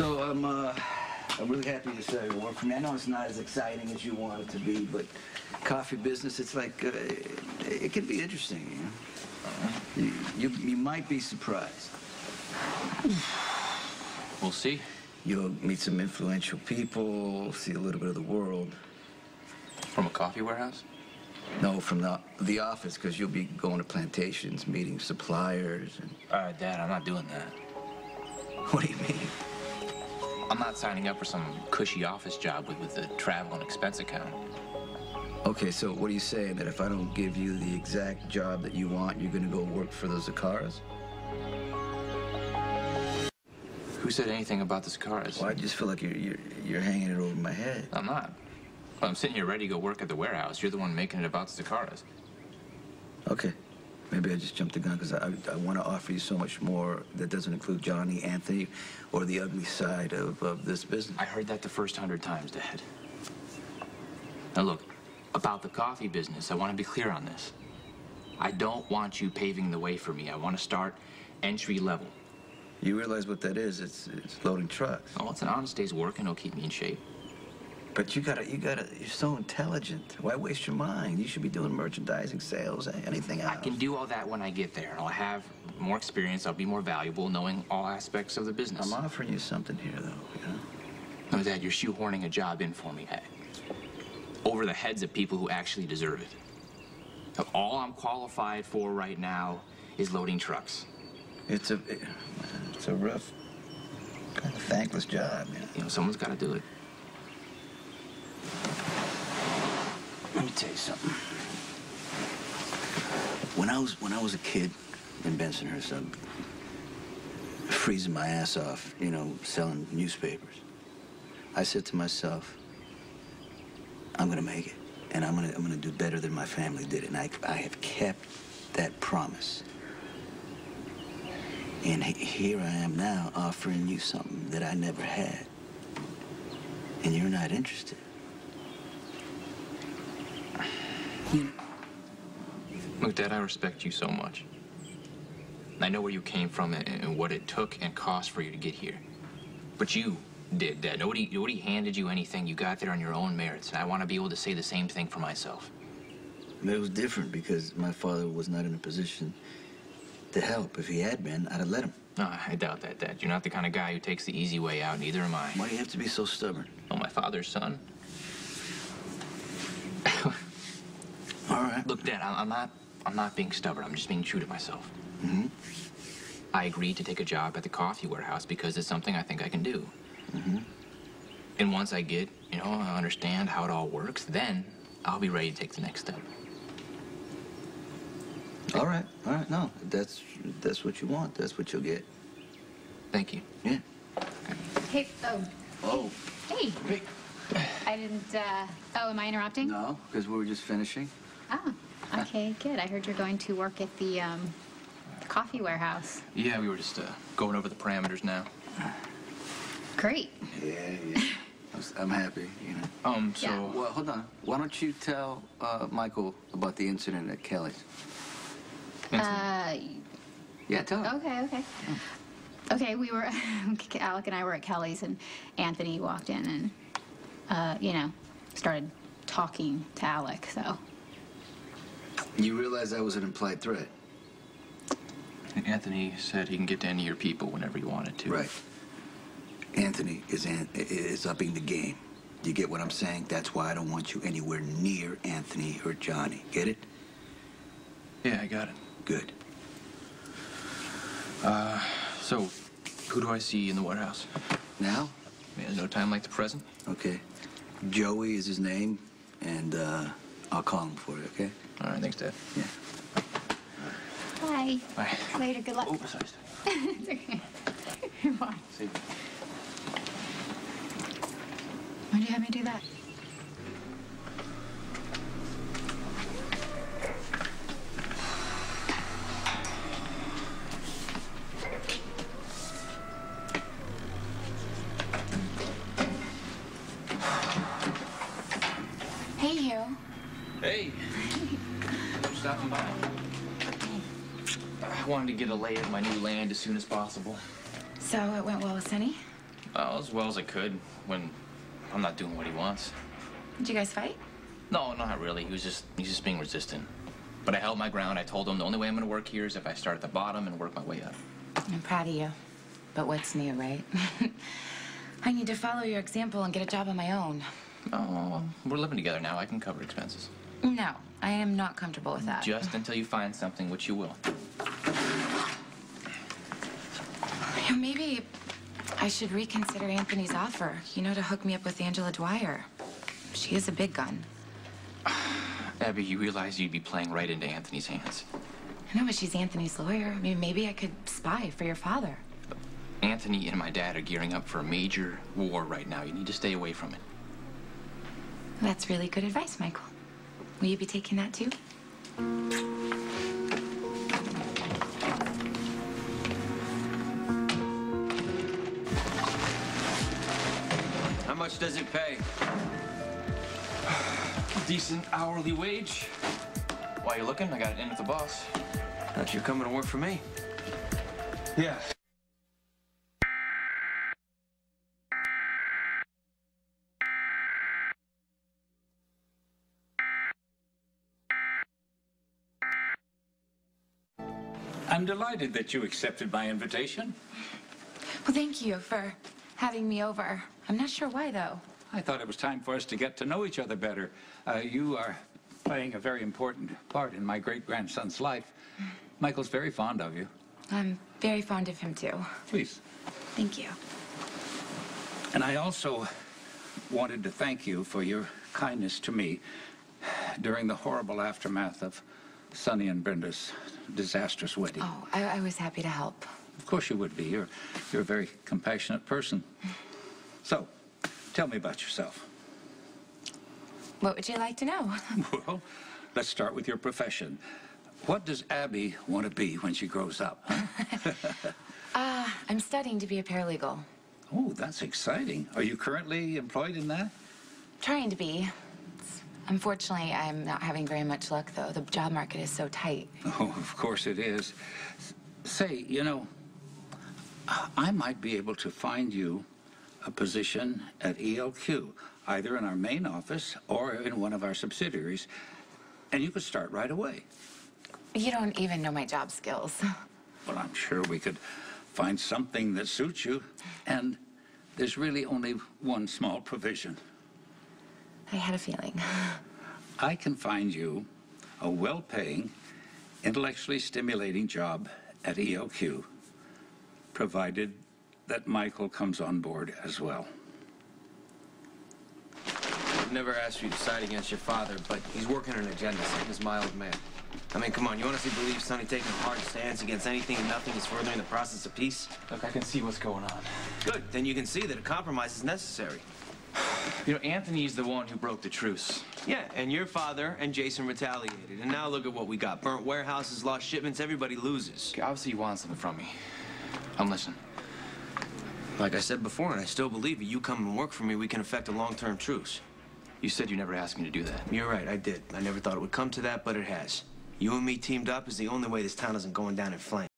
So I'm really happy to start work for me. I know it's not as exciting as you want it to be, but coffee business, it's like, it can be interesting, you know? You might be surprised. We'll see. You'll meet some influential people, see a little bit of the world. From a coffee warehouse? No, from the office, because you'll be going to plantations, meeting suppliers, and... Dad, I'm not doing that. What do you mean? I'm not signing up for some cushy office job with a travel and expense account. Okay, so what are you saying? That if I don't give you the exact job that you want, you're gonna go work for those Zacaras? Who said anything about the Zacaras? Well, I just feel like you're hanging it over my head. I'm not. Well, I'm sitting here ready to go work at the warehouse. You're the one making it about the Zacaras. Okay. Maybe I just jumped the gun because I want to offer you so much more that doesn't include Johnny, Anthony, or the ugly side of this business. I heard that the first 100 times, Dad. Now look, about the coffee business, I want to be clear on this. I don't want you paving the way for me. I want to start entry level. You realize what that is? It's loading trucks. Oh, it's an honest day's work and it'll keep me in shape. But you're so intelligent. Why waste your mind? You should be doing merchandising, sales, anything else. I can do all that when I get there. I'll have more experience. I'll be more valuable knowing all aspects of the business. I'm offering you something here, though, you know? No, Dad, you're shoehorning a job in for me, over the heads of people who actually deserve it. So all I'm qualified for right now is loading trucks. It's a rough, kind of thankless job, man. You know, someone's got to do it. Let me tell you something. When I was a kid in Bensonhurst, I'm freezing my ass off, you know, selling newspapers. I said to myself, I'm gonna make it, and I'm gonna do better than my family did, and I have kept that promise. And here I am now offering you something that I never had, and you're not interested. Look, Dad, I respect you so much. I know where you came from and what it took and cost for you to get here. But you did, Dad. Nobody handed you anything. You got there on your own merits, and I want to be able to say the same thing for myself. But it was different because my father was not in a position to help. If he had been, I'd have let him. No, I doubt that, Dad. You're not the kind of guy who takes the easy way out. Neither am I. Why do you have to be so stubborn? Oh, my father's son. All right. Look, Dad, I'm not being stubborn. I'm just being true to myself. Mm-hmm. I agreed to take a job at the coffee warehouse because it's something I think I can do. Mm-hmm. And once I get, you know, I understand how it all works, then I'll be ready to take the next step. All right. No, that's what you want. That's what you'll get. Thank you. Yeah. Hey, Oh. Hey. Hey. I didn't, am I interrupting? No, because we were just finishing. Oh, okay, good. I heard you're going to work at the coffee warehouse. Yeah, we were just going over the parameters now. Great. Yeah. I'm happy, you know. So... Yeah. Well, hold on. Why don't you tell Michael about the incident at Kelly's? Yeah, tell him. Okay. Okay, we were, Alec and I were at Kelly's, and Anthony walked in and, you know, started talking to Alec, so. You realize that was an implied threat? And Anthony said he can get to any of your people whenever he wanted to. Right. Anthony is upping the game. Do you get what I'm saying? That's why I don't want you anywhere near Anthony or Johnny. Get it? Yeah, I got it. Good. So, who do I see in the warehouse? Now? Yeah, no time like the present. Okay. Joey is his name, and I'll call him for you, okay? All right, thanks, Dad. Yeah. Bye. Bye. Later, good luck. Oh, sorry. It's okay. Bye. See you. Why'd you have me do that? Hey, Hugh. Hey. I'm stopping by. I wanted to get a lay of my new land as soon as possible. So it went well with Sunny? As well as I could when I'm not doing what he wants. Did you guys fight? No, not really. He's just being resistant. But I held my ground. I told him the only way I'm going to work here is if I start at the bottom and work my way up. I'm proud of you. But what's new, right? I need to follow your example and get a job on my own. Oh, well, we're living together now. I can cover expenses. No, I am not comfortable with that. Just until you find something, which you will. You know, maybe I should reconsider Anthony's offer, you know, to hook me up with Angela Dwyer. She is a big gun. Abby, you realize you'd be playing right into Anthony's hands. I know, but she's Anthony's lawyer. I mean, maybe I could spy for your father. Anthony and my dad are gearing up for a major war right now. You need to stay away from it. That's really good advice, Michael. Will you be taking that too? How much does it pay? Decent hourly wage. While you're looking, I got it in with the boss. Thought you're coming to work for me. Yeah. I'm delighted that you accepted my invitation. Well, thank you for having me over. I'm not sure why, though. I thought it was time for us to get to know each other better. You are playing a very important part in my great-grandson's life. Michael's very fond of you. I'm very fond of him, too. Please. Thank you. And I also wanted to thank you for your kindness to me during the horrible aftermath of Sonny and Brenda's disastrous wedding. Oh, I was happy to help. Of course you would be. You're a very compassionate person. So, tell me about yourself. What would you like to know? Well, let's start with your profession. What does Abby want to be when she grows up? Huh? I'm studying to be a paralegal. Oh, that's exciting. Are you currently employed in that? Trying to be. Unfortunately, I'm not having very much luck, though. The job market is so tight. Oh, of course it is. Say, you know, I might be able to find you a position at ELQ, either in our main office or in one of our subsidiaries, and you could start right away. You don't even know my job skills. Well, I'm sure we could find something that suits you, and there's really only one small provision. I had a feeling. I can find you a well-paying, intellectually stimulating job at ELQ, provided that Michael comes on board as well. I've never asked you to side against your father, but he's working an agenda, same as my old man. I mean, come on, you honestly believe Sonny taking a hard stance against anything and nothing is furthering the process of peace? Look, I can see what's going on. Good, then you can see that a compromise is necessary. You know, Anthony's the one who broke the truce. Yeah, and your father and Jason retaliated, and now look at what we got. Burnt warehouses, lost shipments, everybody loses. Okay, obviously, you want something from me. I'm listening. Like I said before, and I still believe it, you come and work for me, we can effect a long-term truce. You said you never asked me to do that. You're right, I did. I never thought it would come to that, but it has. You and me teamed up is the only way this town isn't going down in flames.